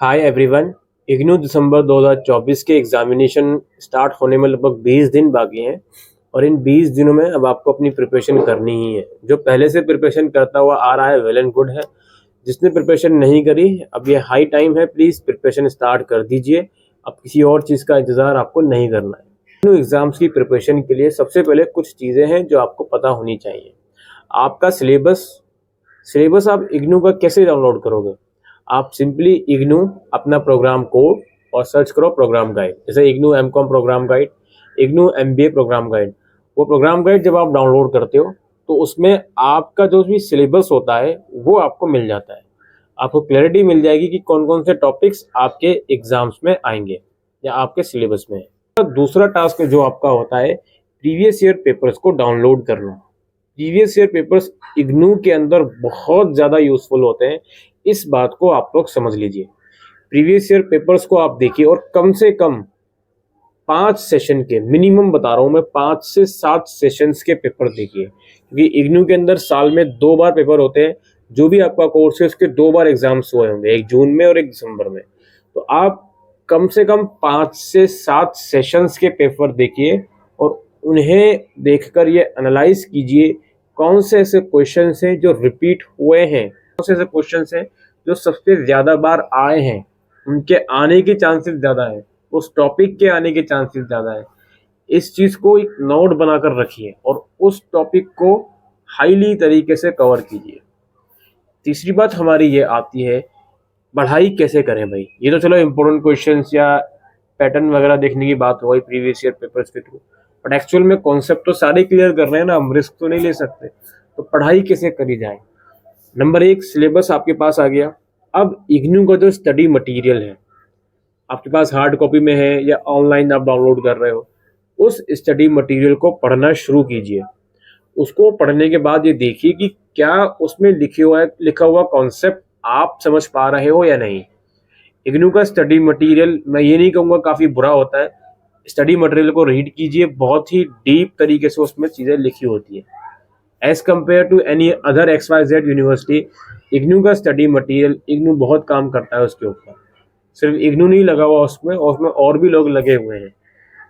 Hi everyone. IGNOU दिसंबर 2024 के examination start होने में लगभग 20 दिन बाकी हैं और इन 20 दिनों में अब आपको अपनी प्रिपरेशन करनी ही है। जो पहले से प्रिपरेशन करता हुआ आ रहा है वेल एंड गुड है। जिसने प्रिपरेशन नहीं करी अब ये हाई टाइम है, प्लीज़ प्रिपरेशन स्टार्ट कर दीजिए। अब किसी और चीज़ का इंतज़ार आपको नहीं करना है। इग्नू एग्ज़ाम्स की प्रिपरेशन के लिए सबसे पहले कुछ चीज़ें हैं जो आपको पता होनी चाहिए। आपका सिलेबस आप इग्नू का कैसे डाउनलोड करोगे? आप सिंपली इग्नू अपना प्रोग्राम कोड और सर्च करो प्रोग्राम गाइड, जैसे IGNOU MCom programme guide, IGNOU MBA programme guide. वो प्रोग्राम गाइड जब आप डाउनलोड करते हो तो उसमें आपका जो भी सिलेबस होता है वो आपको मिल जाता है। आपको क्लैरिटी मिल जाएगी कि कौन कौन से टॉपिक्स आपके एग्जाम्स में आएंगे या आपके सिलेबस में है। दूसरा टास्क जो आपका होता है प्रीवियस ईयर पेपर्स को डाउनलोड करना। प्रीवियस ईयर पेपर्स इग्नू के अंदर बहुत ज़्यादा यूजफुल होते हैं, इस बात को आप लोग समझ लीजिए। प्रीवियस ईयर पेपर्स को आप देखिए और कम से कम 5 सेशन के, मिनिमम बता रहा हूँ मैं, 5 से 7 सेशंस के पेपर देखिए, क्योंकि इग्नू के अंदर साल में 2 बार पेपर होते हैं। जो भी आपका कोर्स है उसके 2 बार एग्जाम्स हुए होंगे, एक जून में और एक दिसंबर में। तो आप कम से कम 5 से 7 सेशंस के पेपर देखिए और उन्हें देखकर ये एनालाइज कीजिए कौन से ऐसे क्वेश्चंस हैं जो रिपीट हुए हैं, कौन से ऐसे क्वेश्चंस हैं जो सबसे ज़्यादा बार आए हैं, उनके आने के चांसेस ज़्यादा है, उस टॉपिक के आने के चांसेस ज़्यादा है। इस चीज़ को एक नोट बनाकर रखिए और उस टॉपिक को हाईली तरीके से कवर कीजिए। तीसरी बात हमारी ये आती है, पढ़ाई कैसे करें भाई। ये तो चलो इम्पोर्टेंट क्वेश्चंस या पैटर्न वगैरह देखने की बात हो गई प्रीवियस ईयर पेपर्स के थ्रू, बट एक्चुअल में कॉन्सेप्ट तो सारे क्लियर कर रहे हैं ना, हम रिस्क तो नहीं ले सकते। तो पढ़ाई कैसे करी जाए? नंबर 1, सिलेबस आपके पास आ गया। अब इग्नू का जो स्टडी मटेरियल है आपके पास हार्ड कॉपी में है या ऑनलाइन आप डाउनलोड कर रहे हो, उस स्टडी मटेरियल को पढ़ना शुरू कीजिए। उसको पढ़ने के बाद ये देखिए कि क्या उसमें लिखा हुआ कॉन्सेप्ट आप समझ पा रहे हो या नहीं। इग्नू का स्टडी मटेरियल मैं ये नहीं कहूँगा काफ़ी बुरा होता है। स्टडी मटेरियल को रीड कीजिए, बहुत ही डीप तरीके से उसमें चीज़ें लिखी होती है। As compared to any other XYZ university, IGNOU का स्टडी मटेरियल, इग्नू बहुत काम करता है उसके ऊपर। सिर्फ इग्नू नहीं लगा हुआ उसमें, और उसमें और भी लोग लगे हुए हैं।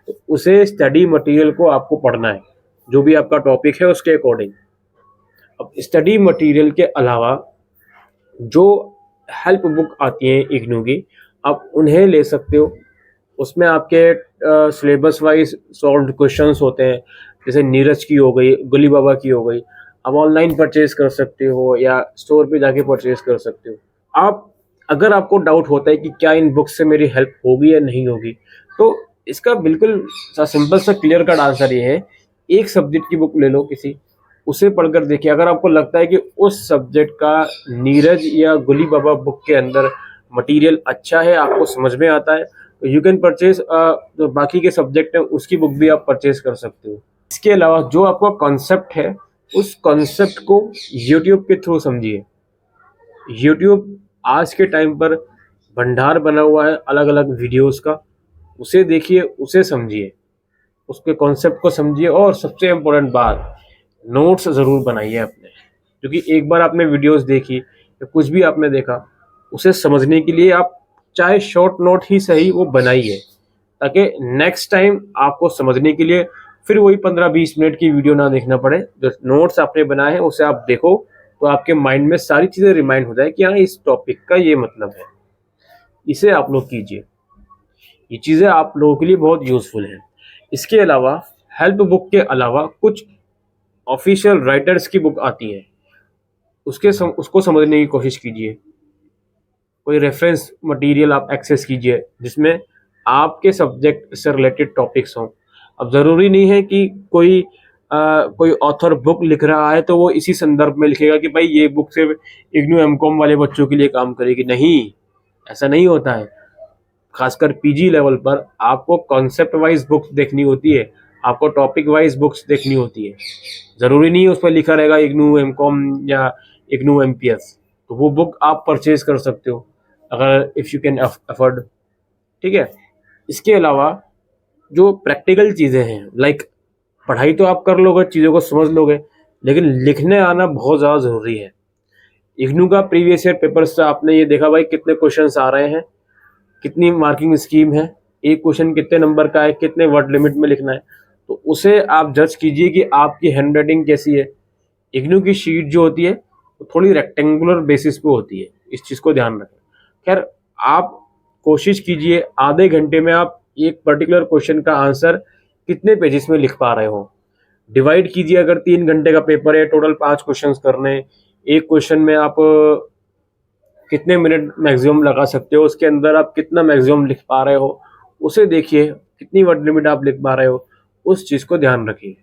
तो उसे स्टडी मटेरियल को आपको पढ़ना है, जो भी आपका टॉपिक है उसके अकॉर्डिंग। अब स्टडी मटेरियल के अलावा जो हेल्प बुक आती हैं इग्नू की, आप उन्हें ले सकते हो। उसमें आपके सिलेबस वाइज सॉल्व्ड क्वेश्चंस होते हैं, जैसे नीरज की हो गई, गुली बाबा की हो गई। आप ऑनलाइन परचेज कर सकते हो या स्टोर पे जाके परचेज कर सकते हो। आप अगर आपको डाउट होता है कि क्या इन बुक्स से मेरी हेल्प होगी या नहीं होगी, तो इसका बिल्कुल सा सिंपल सा क्लियर कट आंसर ये है, एक सब्जेक्ट की बुक ले लो किसी, उसे पढ़कर देखिए। अगर आपको लगता है कि उस सब्जेक्ट का नीरज या गुली बाबा बुक के अंदर मटेरियल अच्छा है, आपको समझ में आता है, तो यू कैन परचेज जो बाकी के सब्जेक्ट हैं उसकी बुक भी आप परचेज कर सकते हो। इसके अलावा जो आपका कॉन्सेप्ट है उस कॉन्सेप्ट को यूट्यूब के थ्रू समझिए। यूट्यूब आज के टाइम पर भंडार बना हुआ है अलग अलग वीडियोस का, उसे देखिए, उसे समझिए, उसके कॉन्सेप्ट को समझिए। और सबसे इम्पोर्टेंट बात, नोट्स ज़रूर बनाइए अपने, क्योंकि एक बार आपने वीडियोस देखी या कुछ भी आपने देखा, उसे समझने के लिए आप चाहे शॉर्ट नोट ही सही वो बनाइए, ताकि नेक्स्ट टाइम आपको समझने के लिए फिर वही 15-20 मिनट की वीडियो ना देखना पड़े। जो नोट्स आपने बनाए हैं उसे आप देखो, तो आपके माइंड में सारी चीज़ें रिमाइंड हो जाए कि हाँ इस टॉपिक का ये मतलब है। इसे आप लोग कीजिए, ये चीज़ें आप लोगों के लिए बहुत यूज़फुल हैं। इसके अलावा हेल्प बुक के अलावा कुछ ऑफिशियल राइटर्स की बुक आती है, उसको समझने की कोशिश कीजिए। कोई रेफरेंस मटेरियल आप एक्सेस कीजिए जिसमें आपके सब्जेक्ट से रिलेटेड टॉपिक्स हों। अब ज़रूरी नहीं है कि कोई ऑथर बुक लिख रहा है तो वो इसी संदर्भ में लिखेगा कि भाई ये बुक सिर्फ इग्नू एमकॉम वाले बच्चों के लिए काम करेगी। नहीं, ऐसा नहीं होता है। खासकर पीजी लेवल पर आपको कॉन्सेप्ट वाइज बुक्स देखनी होती है, आपको टॉपिक वाइज बुक्स देखनी होती है। ज़रूरी नहीं है उसमें लिखा रहेगा इग्नू एमकॉम या इग्नू एमपीएस, तो वो बुक आप परचेज कर सकते हो अगर इफ़ यू कैन अफोर्ड। ठीक है। इसके अलावा जो प्रैक्टिकल चीज़ें हैं, लाइक पढ़ाई तो आप कर लोगे, चीज़ों को समझ लोगे, लेकिन लिखने आना बहुत ज़्यादा ज़रूरी है। इग्नू का प्रीवियस ईयर पेपर से आपने ये देखा भाई कितने क्वेश्चंस आ रहे हैं, कितनी मार्किंग स्कीम है, एक क्वेश्चन कितने नंबर का है, कितने वर्ड लिमिट में लिखना है, तो उसे आप जज कीजिए कि आपकी हैंडराइटिंग कैसी है। इग्नू की शीट जो होती है वो थोड़ी रेक्टेंगुलर बेसिस पे होती है, इस चीज़ को ध्यान रखें। खैर, आप कोशिश कीजिए आधे घंटे में आप एक पर्टिकुलर क्वेश्चन का आंसर कितने पेजेस में लिख पा रहे हो, डिवाइड कीजिए। अगर 3 घंटे का पेपर है, टोटल 5 क्वेश्चंस करने, एक क्वेश्चन में आप कितने मिनट मैक्सिमम लगा सकते हो, उसके अंदर आप कितना मैक्सिमम लिख पा रहे हो, उसे देखिए। कितनी वर्ड लिमिट आप लिख पा रहे हो, उस चीज़ को ध्यान रखिए।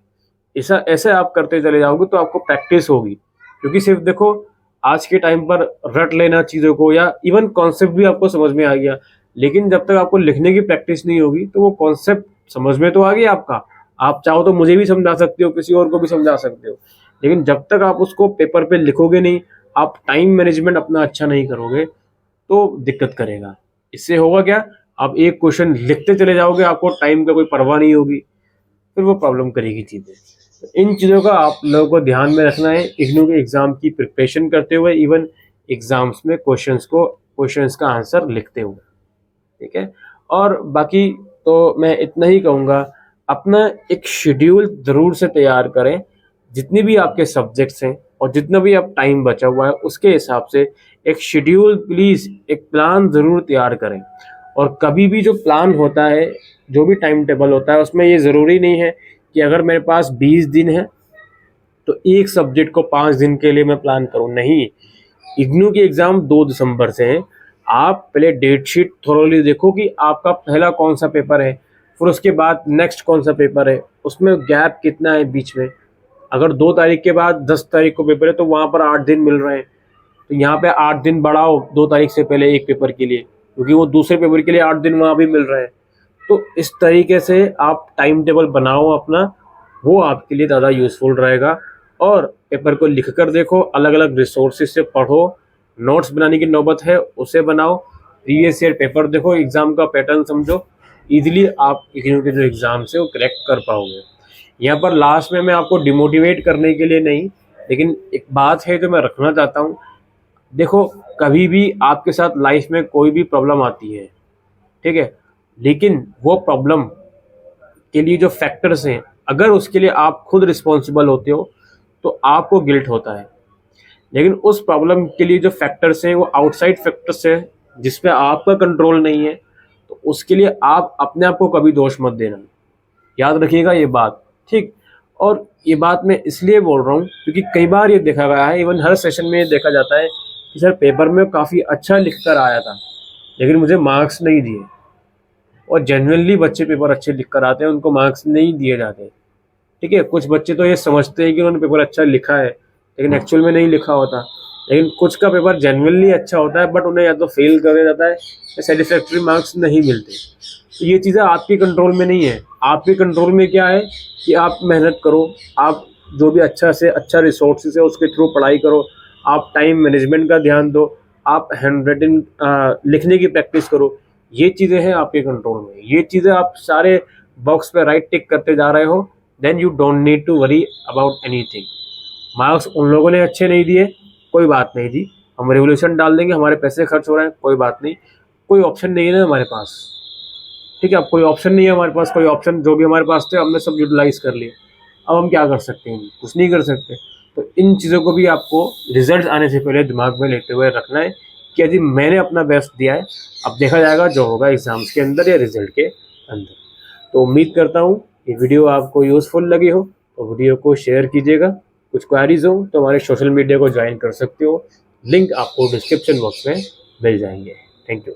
ऐसा ऐसे आप करते चले जाओगे तो आपको प्रैक्टिस होगी। क्योंकि सिर्फ देखो, आज के टाइम पर रट लेना चीज़ों को, या इवन कॉन्सेप्ट भी आपको समझ में आ गया, लेकिन जब तक आपको लिखने की प्रैक्टिस नहीं होगी तो वो कॉन्सेप्ट समझ में तो आ गया आपका, आप चाहो तो मुझे भी समझा सकते हो, किसी और को भी समझा सकते हो, लेकिन जब तक आप उसको पेपर पे लिखोगे नहीं, आप टाइम मैनेजमेंट अपना अच्छा नहीं करोगे तो दिक्कत करेगा। इससे होगा क्या, आप एक क्वेश्चन लिखते चले जाओगे, आपको टाइम का कोई परवाह नहीं होगी, फिर वो प्रॉब्लम करेगी चीज़ें। तो इन चीज़ों का आप लोगों को ध्यान में रखना है इग्नू के एग्ज़ाम की प्रिपरेशन करते हुए, इवन एग्ज़ाम्स में क्वेश्चंस का आंसर लिखते हुए, ठीक है। और बाकी तो मैं इतना ही कहूँगा, अपना एक शेड्यूल ज़रूर से तैयार करें, जितनी भी आपके सब्जेक्ट्स हैं और जितना भी आप टाइम बचा हुआ है उसके हिसाब से एक शेड्यूल, प्लीज़ एक प्लान ज़रूर तैयार करें। और कभी भी जो प्लान होता है, जो भी टाइम टेबल होता है, उसमें ये ज़रूरी नहीं है कि अगर मेरे पास 20 दिन है तो एक सब्जेक्ट को 5 दिन के लिए मैं प्लान करूँ, नहीं। इग्नू की एग्ज़ाम 2 दिसंबर से है। आप पहले डेट शीट थोरोली देखो कि आपका पहला कौन सा पेपर है, फिर उसके बाद नेक्स्ट कौन सा पेपर है, उसमें गैप कितना है बीच में। अगर 2 तारीख के बाद 10 तारीख को पेपर है तो वहाँ पर 8 दिन मिल रहे हैं, तो यहाँ पे 8 दिन बढ़ाओ 2 तारीख से पहले एक पेपर के लिए, क्योंकि वो दूसरे पेपर के लिए 8 दिन वहाँ भी मिल रहे हैं। तो इस तरीके से आप टाइम टेबल बनाओ अपना, वो आपके लिए ज़्यादा यूज़फुल रहेगा। और पेपर को लिख कर देखो, अलग अलग रिसोर्सेज से पढ़ो, नोट्स बनाने की नौबत है उसे बनाओ, प्रीवियस ईयर पेपर देखो, एग्ज़ाम का पैटर्न समझो, ईजिली आप इग्नू के जो एग्ज़ाम्स है वो क्रैक कर पाओगे। यहाँ पर लास्ट में मैं आपको डिमोटिवेट करने के लिए नहीं, लेकिन एक बात है जो मैं रखना चाहता हूँ। देखो, कभी भी आपके साथ लाइफ में कोई भी प्रॉब्लम आती है, ठीक है, लेकिन वो प्रॉब्लम के लिए जो फैक्टर्स हैं, अगर उसके लिए आप खुद रिस्पॉन्सिबल होते हो तो आपको गिल्ट होता है। लेकिन उस प्रॉब्लम के लिए जो फैक्टर्स हैं वो आउटसाइड फैक्टर्स हैं, जिस पे आपका कंट्रोल नहीं है, तो उसके लिए आप अपने आप को कभी दोष मत देना। याद रखिएगा ये बात, ठीक। और ये बात मैं इसलिए बोल रहा हूँ क्योंकि कई बार ये देखा गया है, इवन हर सेशन में ये देखा जाता है कि सर पेपर में काफ़ी अच्छा लिख कर आया था लेकिन मुझे मार्क्स नहीं दिए। और जेन्युइनली बच्चे पेपर अच्छे लिख कर आते हैं, उनको मार्क्स नहीं दिए जाते, ठीक है। कुछ बच्चे तो ये समझते हैं कि उन्होंने पेपर अच्छा लिखा है लेकिन एक्चुअल में नहीं लिखा होता। लेकिन कुछ का पेपर जेन्युइनली अच्छा होता है बट उन्हें या तो फेल कर दिया जाता है या सेटिस्फैक्ट्री मार्क्स नहीं मिलते। तो ये चीज़ें आपके कंट्रोल में नहीं है। आपके कंट्रोल में क्या है कि आप मेहनत करो, आप जो भी अच्छा से अच्छा रिसोर्सेज है उसके थ्रू पढ़ाई करो, आप टाइम मैनेजमेंट का ध्यान दो, आप हैंड राइटिंग लिखने की प्रैक्टिस करो। ये चीज़ें हैं आपके कंट्रोल में। ये चीज़ें आप सारे बॉक्स पे राइट टिक करते जा रहे हो, then you don't need to worry about anything. Marks उन लोगों ने अच्छे नहीं दिए, कोई बात नहीं जी, हम रेवोल्यूशन डाल देंगे, हमारे पैसे खर्च हो रहे हैं, कोई बात नहीं, कोई ऑप्शन नहीं है ना हमारे पास, ठीक है। अब कोई ऑप्शन नहीं है हमारे पास, कोई ऑप्शन जो भी हमारे पास थे हमने सब यूटिलाइज कर लिए, अब हम क्या कर सकते हैं, कुछ नहीं कर सकते। तो इन चीज़ों को भी आपको रिजल्ट आने से पहले दिमाग में लेते हुए रखना है कि यदि मैंने अपना बेस्ट दिया है, अब देखा जाएगा जो होगा एग्ज़ाम्स के अंदर या रिजल्ट के अंदर। तो उम्मीद करता हूँ ये वीडियो आपको यूज़फुल लगी हो, तो वीडियो को शेयर कीजिएगा। कुछ क्वेरीज हो तो हमारे सोशल मीडिया को ज्वाइन कर सकते हो, लिंक आपको डिस्क्रिप्शन बॉक्स में मिल जाएंगे। Thank you.